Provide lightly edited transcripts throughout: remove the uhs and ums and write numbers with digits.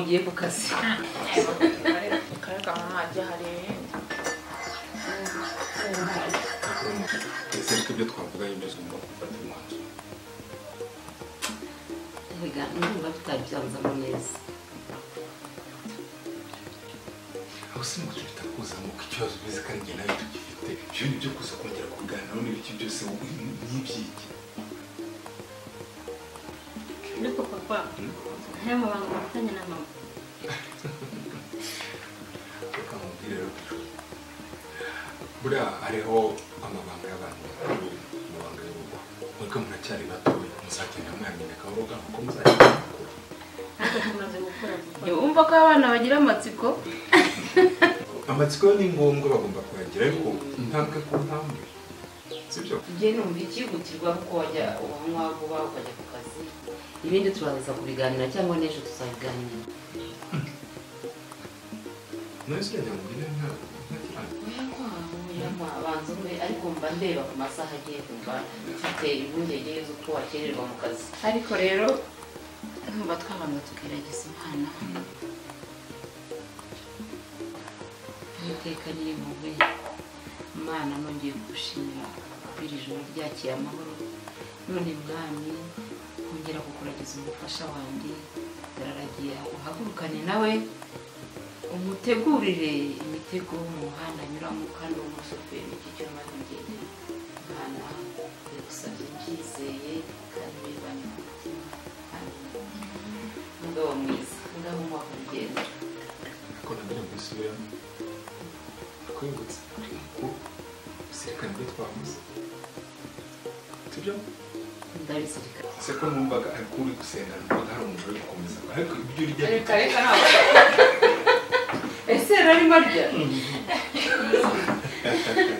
ugiye ku kazi kareka mama ajya hari ese ariko ibyo twavuganye byose ngomba gufata umwanzuro rega ndumva tutabyanzamo neza aho se ngo tubita kuzamuka ikibazo bize kandi njye nawe tugifite ibyo ni byo kuza kongera kuganiraho n'ibiki byose n'ibyiki ariko papa nta mabanga bafitanye na mama reka nkubwire rero buriya hariho amabanga y'abantu bakuru amabanga y'urugo mwebwe muracyari batoya muzagenda mwamenya gahoro gahoro ko muzagenda mukuru ariko tumaze gukura wumva ko abana bagira amatsiko amatsiko ni ngombwa bagomba kuyagira ariko intambwe ku ntambwe sibyo njye numva ikihutirwa kuko wajya unywa vuba ukajya ku kazi ibindi turaza kubiganira cyangwa n'ejo tuzabiganira none se ujya mu bine nta banza umwe ariko mba ndeba ku masaha agiye kumva mfite impungenge z'uko wakererwa mu kazi ariko rero numva twabanza tukiragiza imana iteka nyiri muwe imana nongeye gushimira iri joro ryakiye amahoro none mwami kongera kukuragiza umufasha wanjye yararagiye uhagurukane nawe umutegurire imitego mu muhanda anyuramo kandi umushoferi n'ikiciro maze ugende mwana bigusabye mbyizeye kandi bibanye ku mutima mugabo mwiza ngaho umwaka urugendo ariko nabyo mbisubiramo twibutse uri mukuru usirikane ibyo twavuze sibyo ndabisirikare ese ko numvaga ariko uri gusenga numvaga hari umuntu uri gukomeza ariko ibyo urya reka reka ntabwo ese rarimo arya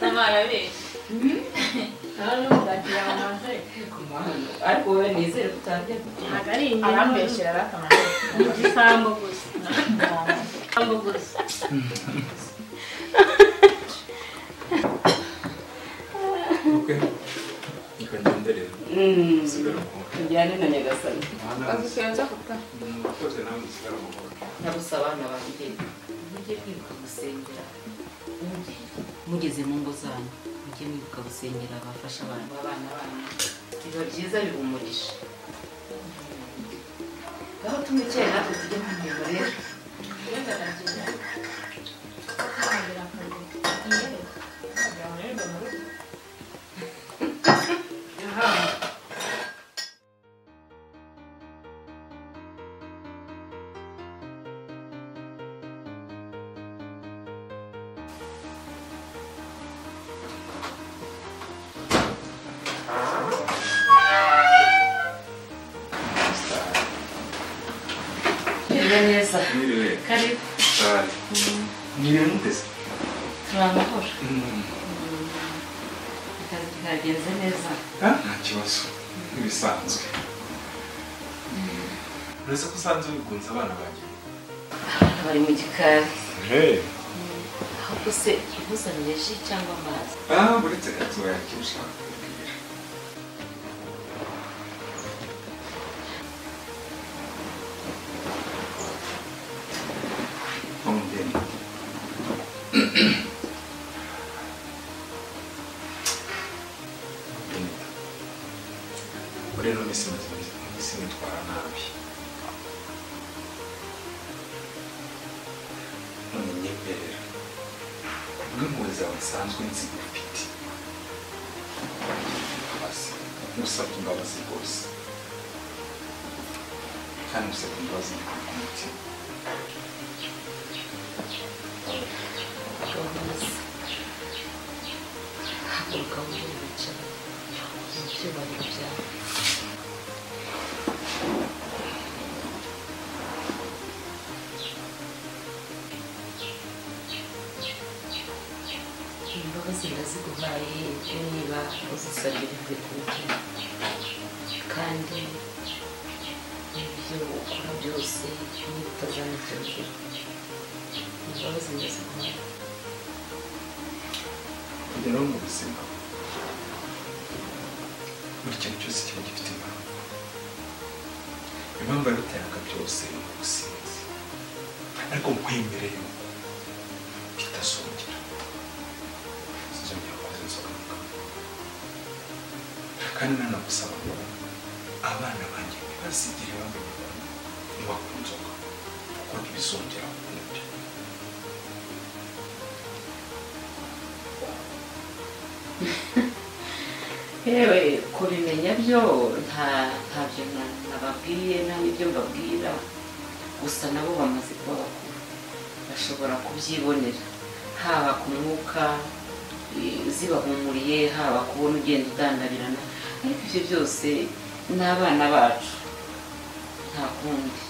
amara be hano ndagira amaze ariko wowe nizere ko utarya ntabwo ari inyuma arambeshyira arakamara igisambo gusa igisambo gusa okay reka ngende rero usigara mu rugo njyane na nyagasani agusenza kuta murakoze nawe musigara mu rugo nabusa abana banjye mujye mwibuka gusengera mugeze mu ngo zanyu mujye mwibuka gusengera abafasha abantu abana banyu biba byiza bihumurisha aho tumukeye natwe tujye mu mirimo rero neza mwiriwe karibu cyane mwiriwe mutese turamahoro akazi kagenze neza nta kibazo nk'ibisanzwe uretse ko usanze wigunze abana banjye bari mu gikari hey ahubwo se ikuzaniye ji cyangwa amazi uretse gatoya icyo ushaka kubwira umugeni rero n'isi nitwara nabi none nyemerera kubw'impuhwe zawe nsanzwe nzi ufite musabye imbabazi rwose kandi musabye imbabazi mbikuye ku mutima haguruka wongere wicare mu byubahiro byawe imbabazi ndaziguhaye niba uzisabye bivuye ku mutima kandi ibyo ukora byose niba utazanabyongera imbabazi ndaziguhaye rero mu buzima buri kintu cyose kiba gifite impamvu impamvu yaruteraga byose ni ubusinzi ariko nkwemereye bitazongera sinzongera kunywa inzoga kandi nanagusaba ngo abana banjye ntibazigere bamenya kunywa ku nzoga kuko ntibizongera ukundi. yewe kubimenya byo ntabyo nababwiye nta n'ibyo mbabwira, gusa nabo bamaze kuba bakuru bashobora kubyibonera, haba ku mwuka zibahumuriye, haba kubona ugenda udandarirana, ariko ibyo byose ni abana bacu nta kundi.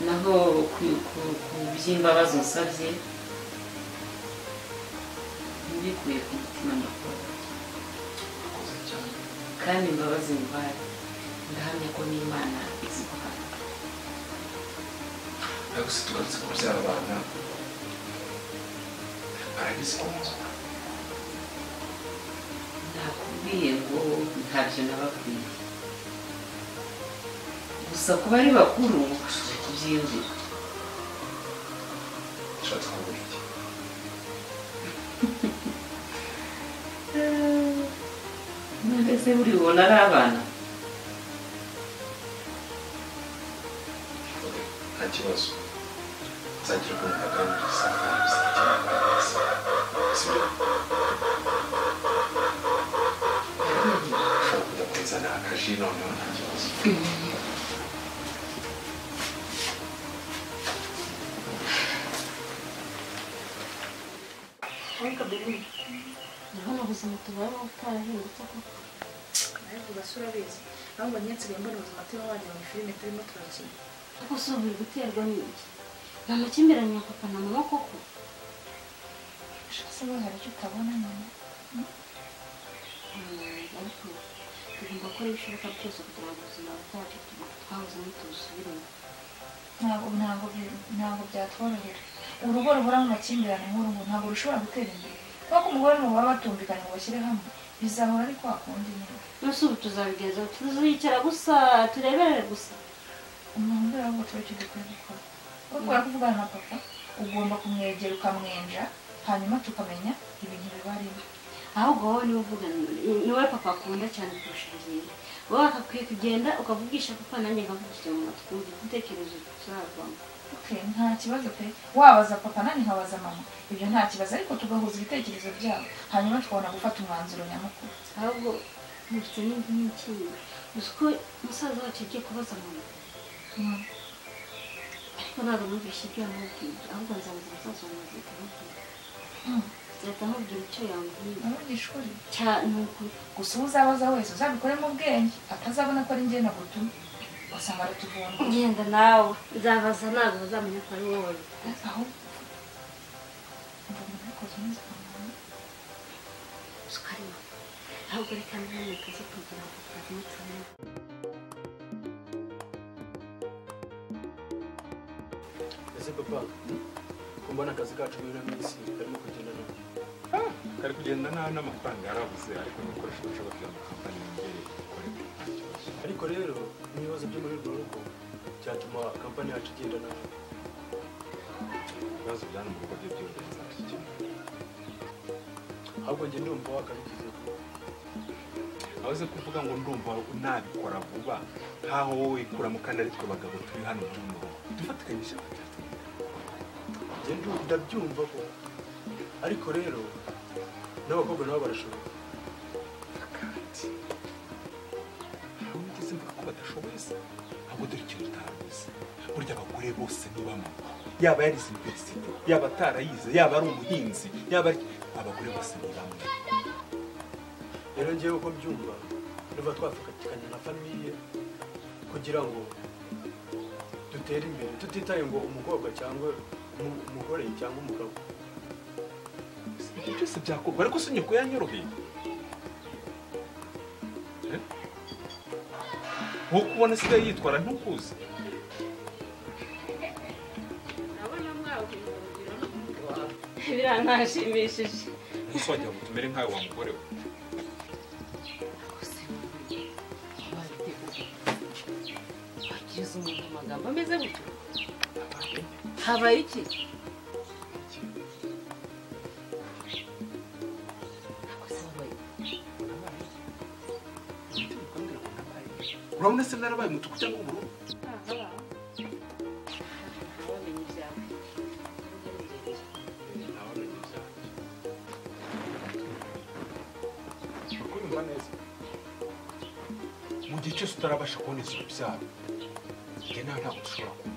naho ku by'imbabazi unsabye mbikuye ku mutima ndakora kandi imbabazi ndwaye ndahamya ko n'Imana iziguhana. ariko se tugarutse ku byara abana barabizi ko nakubwiye ngo ntabyo nababwiye, gusa kuba ari bakuru bashobora kubyiyumvira. ushatse kuvuga iki? mbese buri bubona ari abana? nta kibazo nzagira ubwo mubaganiriza kandi bizakemurwa neza, sibyo? ushobora kujya kuzana akaji noneho nta kibazo. ariko biri ndabona ubuzima tubayeho butarahindutse koko. ariko basura bizi ahubwo nyensigaye mbona ubuzima tuba wagira mu filime turimo turakina. ariko si ubu biri guterwa n'iki? nta makimbirane ya papa na mama koko? se bo hari icyo utabona nyine. ariko tugomba gukora ibishoboka byose kugira ngo ubuzima bwacu twahozemo tubusubiremo. ntabwo byatworohera. urugo ruhora mu makimbirane nk'urugo ntabwo rushobora gutera imbere, kuko umugore n'umugabo baba batumvikanye ngo bashyire hamwe, bizahora ari kwa kundi nyine. nose ubu tuzabigenza tuzicara gusa tureberere gusa? umuntu mbere ahubwo tuba icyo dukwiye gukora ukora kuvugana na papa, ugomba kumwegera ukamwenja, hanyuma tukamenya ibintu biba arimo. ahubwo wowe niwe uvugana, niwe papa akunda cyane kurusha njyewe. wowe akakwiye kugenda ukavugisha papa, nanjye nkavugisha mu matwi twumva igitekerezo tuzavamo. Okay, nta kibazo pe, wabaza papa nanjye nkabaza mama, ibyo nta kibazo, ariko tugahuza ibitekerezo byabo hanyuma tukabona gufata umwanzuro nyamukuru. ahubwo mufite n'ikindi uzi ko musaza wacu agiye kubaza mama, ariko ntabwo numvise ibyo yamubwiye, ahubwo nzabaza musaza wawe azahita amubwira. nzahita amubwira icyo yambwiye amugisha ukuri cyane. ni ukuri gusa uwo uzabaza wese uzabikore mu bwenge, atazabona ko ari njye nagutumye wasanga aratuvunga. genda nawe, nzabaza ntabwo bazamenya ko ari wowe. aho mbona bikoze neza mama. sukarima ahubwo reka nzane kazi kugira ngo kazimutumire. ese papa kumbona akazi kacu muri ino minsi karimo kugenda nabi? kari kugenda nabi n'amafaranga yarabuze, ariko n'ibikoresho bishobora kugira amakampani yongere ikore nta kibazo. ariko rero n'ibibazo byo muri urwo rugo byatuma kampani yacu igenda nabi. ibibazo bya mu rugo byo byongera nzabikemura. ahubwo njye ndumva wakabigize vuba. aho uze kuvuga ngo ndumva nabikora vuba nkaho wowe kuramo kandi ari twe bagabo turi hano muri uno rugo dufatikanyije njye ndabyumva ko, ariko rero n'abakobwa nabo barashoboye. kandi ntabwo nigeze mvuga ko badashoboye se, ahubwo dore ikintu utaruzi, burya abagore bose ni bamwe, yaba yarize universite, yaba atarayize, yaba ari umuhinzi, yaba ari abagore bose ni bamwe. rero njyewe uko mbyumva niba twafatikanya na famiye kugira ngo dutere imbere tutitaye ngo umukobwa cyangwa umugore cyangwa umugabo. ibyo byose byakorwa, ariko si nyoko yanyoroheye. wowe kubona asigaye yitwara ntukuzi. biranashimishije. umunsi wagira ngo tumere nkawe wa mugore we. wakiriza umuntu amagambo ameze gutyo? habaye iki urabona se narabaye umutuku cyangwa ubururu ukumva neza mu gihe cyose utarabasha kubona izo rubyaro njye nawe ntabwo dushobora kuba